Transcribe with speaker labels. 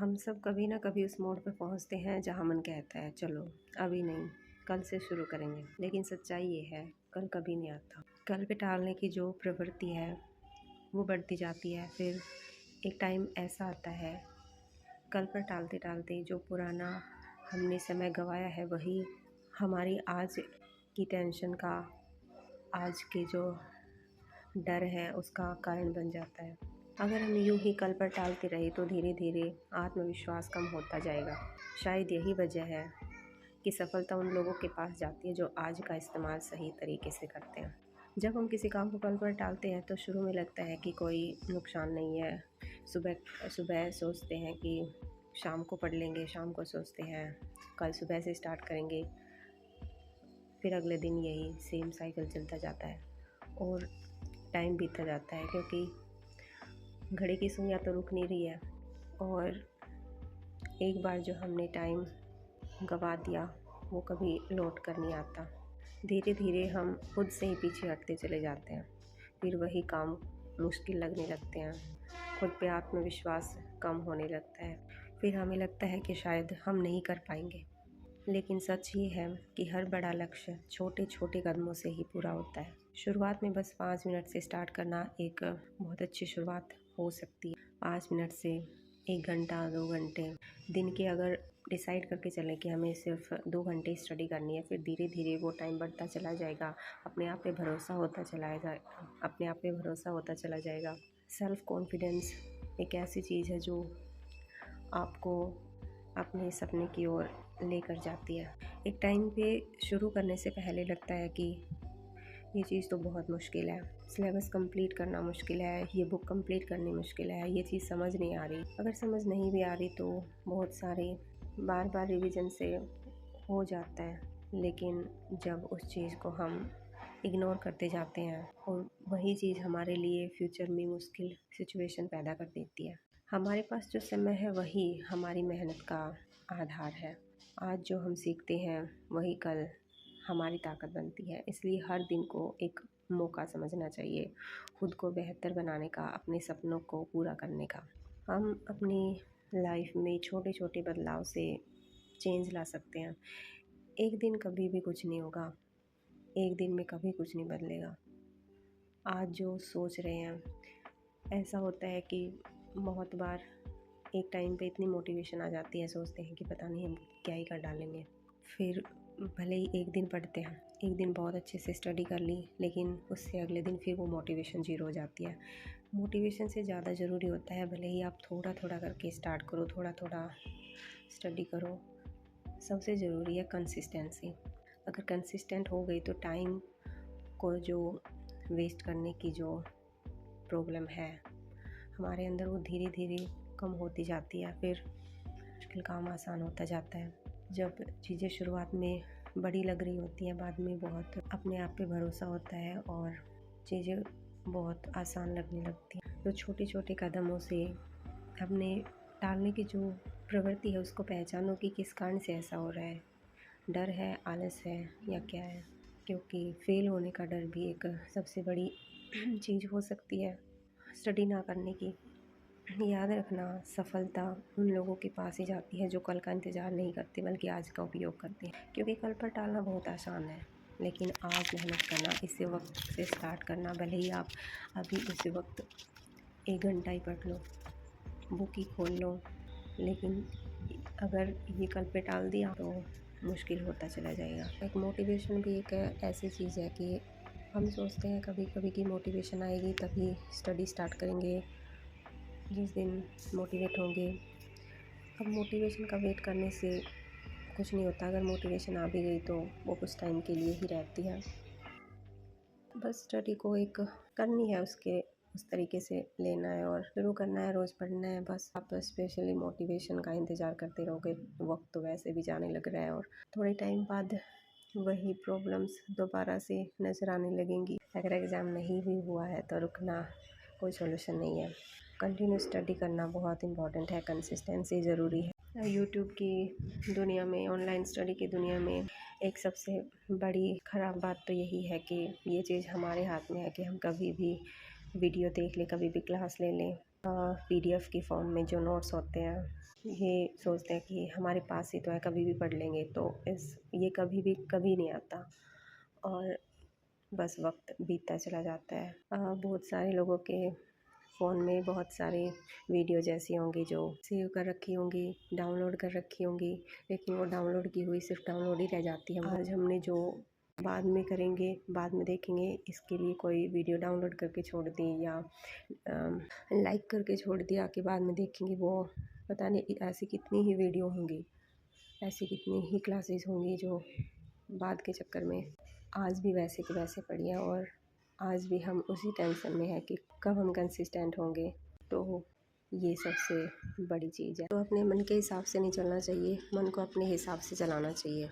Speaker 1: हम सब कभी ना कभी उस मोड़ पे पहुंचते हैं जहां मन कहता है चलो अभी नहीं, कल से शुरू करेंगे। लेकिन सच्चाई ये है, कल कभी नहीं आता। कल पे टालने की जो प्रवृत्ति है वो बढ़ती जाती है। फिर एक टाइम ऐसा आता है, कल पर टालते टालते जो पुराना हमने समय गंवाया है वही हमारी आज की टेंशन का, आज के जो डर है उसका कारण बन जाता है। अगर हम यूं ही कल पर टालते रहे तो धीरे धीरे आत्मविश्वास कम होता जाएगा। शायद यही वजह है कि सफलता उन लोगों के पास जाती है जो आज का इस्तेमाल सही तरीके से करते हैं। जब हम किसी काम को कल पर टालते हैं तो शुरू में लगता है कि कोई नुकसान नहीं है। सुबह सुबह सोचते हैं कि शाम को पढ़ लेंगे, शाम को सोचते हैं कल सुबह से स्टार्ट करेंगे। फिर अगले दिन यही सेम साइकिल चलता जाता है और टाइम बीतता जाता है, क्योंकि घड़ी की सुइयां तो रुक नहीं रही है। और एक बार जो हमने टाइम गंवा दिया वो कभी लौट कर नहीं आता। धीरे धीरे हम खुद से ही पीछे हटते चले जाते हैं। फिर वही काम मुश्किल लगने लगते हैं, खुद पे आत्मविश्वास कम होने लगता है। फिर हमें लगता है कि शायद हम नहीं कर पाएंगे। लेकिन सच ये है कि हर बड़ा लक्ष्य छोटे छोटे कदमों से ही पूरा होता है। शुरुआत में बस 5 मिनट से स्टार्ट करना एक बहुत अच्छी शुरुआत हो सकती है। 5 मिनट से 1 घंटा, 2 घंटे, दिन के अगर डिसाइड करके चलें कि हमें सिर्फ 2 घंटे स्टडी करनी है, फिर धीरे धीरे वो टाइम बढ़ता चला जाएगा। अपने आप पे भरोसा होता चला जाएगा। सेल्फ कॉन्फिडेंस एक ऐसी चीज़ है जो आपको अपने सपने की ओर लेकर जाती है। एक टाइम पे शुरू करने से पहले लगता है कि ये चीज़ तो बहुत मुश्किल है, सिलेबस कंप्लीट करना मुश्किल है, ये बुक कंप्लीट करनी मुश्किल है, ये चीज़ समझ नहीं आ रही। अगर समझ नहीं भी आ रही तो बहुत सारे बार बार रिवीजन से हो जाता है। लेकिन जब उस चीज़ को हम इग्नोर करते जाते हैं और वही चीज़ हमारे लिए फ्यूचर में मुश्किल सिचुएशन पैदा कर देती है। हमारे पास जो समय है वही हमारी मेहनत का आधार है। आज जो हम सीखते हैं वही कल हमारी ताकत बनती है। इसलिए हर दिन को एक मौका समझना चाहिए खुद को बेहतर बनाने का, अपने सपनों को पूरा करने का। हम अपनी लाइफ में छोटे छोटे बदलाव से चेंज ला सकते हैं। एक दिन कभी भी कुछ नहीं होगा, एक दिन में कभी कुछ नहीं बदलेगा। आज जो सोच रहे हैं, ऐसा होता है कि बहुत बार एक टाइम पे इतनी मोटिवेशन आ जाती है, सोचते हैं कि पता नहीं हम क्या ही कर डालेंगे। फिर भले ही एक दिन पढ़ते हैं, एक दिन बहुत अच्छे से स्टडी कर ली, लेकिन उससे अगले दिन फिर वो मोटिवेशन ज़ीरो हो जाती है। मोटिवेशन से ज़्यादा ज़रूरी होता है भले ही आप थोड़ा थोड़ा करके स्टार्ट करो, थोड़ा थोड़ा स्टडी करो। सबसे ज़रूरी है कंसिस्टेंसी। अगर कंसिस्टेंट हो गई तो टाइम को जो वेस्ट करने की जो प्रॉब्लम है हमारे अंदर, वो धीरे धीरे कम होती जाती है। फिर मुश्किल काम आसान होता जाता है। जब चीज़ें शुरुआत में बड़ी लग रही होती हैं, बाद में बहुत अपने आप पे भरोसा होता है और चीज़ें बहुत आसान लगने लगती हैं। तो छोटे छोटे कदमों से अपने टालने की जो प्रवृत्ति है उसको पहचानो कि किस कारण से ऐसा हो रहा है। डर है, आलस है या क्या है? क्योंकि फेल होने का डर भी एक सबसे बड़ी चीज़ हो सकती है स्टडी ना करने की। याद रखना, सफलता उन लोगों के पास ही जाती है जो कल का इंतज़ार नहीं करते बल्कि आज का उपयोग करते हैं। क्योंकि कल पर टालना बहुत आसान है, लेकिन आज मेहनत करना, इसी वक्त से स्टार्ट करना, भले ही आप अभी उसी वक्त 1 घंटा ही पढ़ लो, बुक ही खोल लो, लेकिन अगर ये कल पे टाल दिया तो मुश्किल होता चला जाएगा। एक मोटिवेशन भी एक ऐसी चीज़ है कि हम सोचते हैं कभी कभी कि मोटिवेशन आएगी तभी स्टडी स्टार्ट करेंगे, जिस दिन मोटिवेट होंगे। अब मोटिवेशन का वेट करने से कुछ नहीं होता। अगर मोटिवेशन आ भी गई तो वो कुछ टाइम के लिए ही रहती है। बस स्टडी को एक करनी है, उसके उस तरीके से लेना है और शुरू करना है, रोज़ पढ़ना है। बस आप स्पेशली मोटिवेशन का इंतज़ार करते रहोगे, वक्त तो वैसे भी जाने लग रहा है और थोड़े टाइम बाद वही प्रॉब्लम्स दोबारा से नज़र आने लगेंगी। अगर एग्ज़ाम नहीं भी हुआ है तो रुकना कोई सॉल्यूशन नहीं है। कंटिन्यू स्टडी करना बहुत इम्पॉर्टेंट है, कंसिस्टेंसी ज़रूरी है। यूट्यूब की दुनिया में, ऑनलाइन स्टडी की दुनिया में एक सबसे बड़ी ख़राब बात तो यही है कि ये चीज़ हमारे हाथ में है कि हम कभी भी वीडियो देख लें, कभी भी क्लास ले लें, PDF की फॉर्म में जो नोट्स होते हैं, ये सोचते हैं कि हमारे पास ही तो है, कभी भी पढ़ लेंगे, तो ये कभी नहीं आता और बस वक्त बीतता चला जाता है। बहुत सारे लोगों के फ़ोन में बहुत सारी वीडियो जैसी होंगी जो सेव कर रखी होंगी, डाउनलोड कर रखी होंगी, लेकिन वो डाउनलोड की हुई सिर्फ डाउनलोड ही रह जाती है। आज हमने जो बाद में करेंगे, बाद में देखेंगे, इसके लिए कोई वीडियो डाउनलोड करके छोड़ दी या लाइक करके छोड़ दिया कि बाद में देखेंगे, वो पता नहीं ऐसी कितनी ही वीडियो होंगी, ऐसी कितनी ही क्लासेस होंगी जो बाद के चक्कर में आज भी वैसे के वैसे पड़ी है और आज भी हम उसी टेंशन में है कि कब हम कंसिस्टेंट होंगे। तो ये सबसे बड़ी चीज़ है। तो अपने मन के हिसाब से नहीं चलना चाहिए, मन को अपने हिसाब से चलाना चाहिए।